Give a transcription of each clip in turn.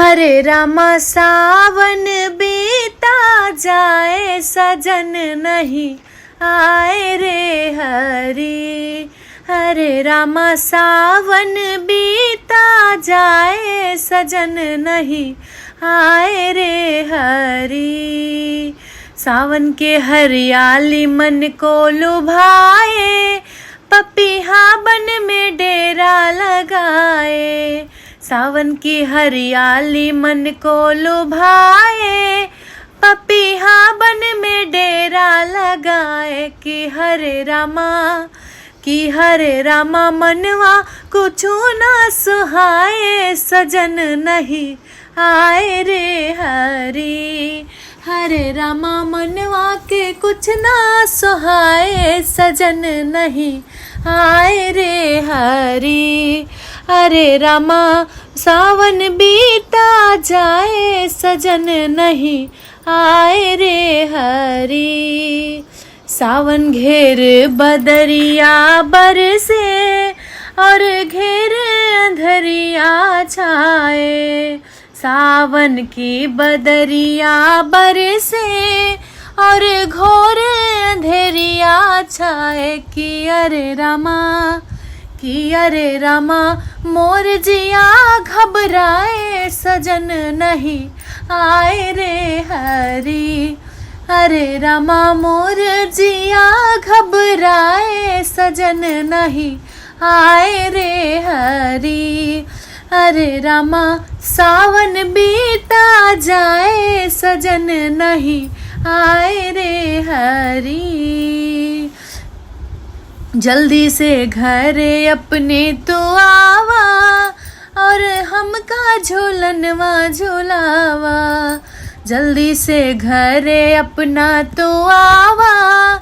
हरे रामा सावन बीता जाए, सजन नहीं आए रे हरी। हरे रामा सावन बीता जाए, सजन नहीं आए रे हरी। सावन के हरियाली मन को लुभाए, पपीहा बन में डेरा लगाए। सावन की हरियाली मन को लुभाए, पपीहा बन में डेरा लगाए। कि हरे रामा मनवा कुछु ना सुहाए, सजन नहीं आए रे हरी। हरे रामा मनवा के कुछ ना सुहाए, सजन नहीं आए रे हरी। हरे रामा सावन बीता जाए, सजन नहीं आए रे हरी। सावन घेर बदरिया बरसे और घेर अंधरिया छाए। सावन की बदरिया बरसे और घोर अंधेरिया छाए। कि अरे रामा मोर जिया घबराए, सजन नहीं आए रे हरी। हरे रामा मोर जिया घबराए, सजन नहीं आए रे हरी। हरे रामा सावन बीता जाए, सजन नहीं आए रे हरी। जल्दी से घरे अपने तो आवा, और हमका झूलनवा झूलावा। जल्दी से घरे अपना तो आवा,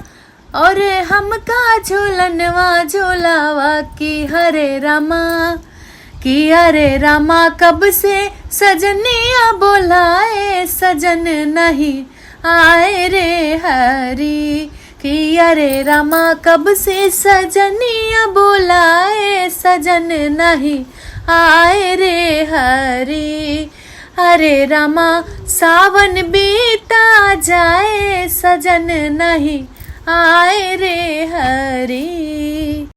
और हमका झूलनवा झूलावा। कि अरे रामा कब से सजनिया बोलाए, सजन नहीं आए रे हरी। कि अरे रामा कब से सजनिया बोलाए, सजन नहीं आए रे हरी। हरे रामा सावन बीता जाए, सजन नहीं आए रे हरी।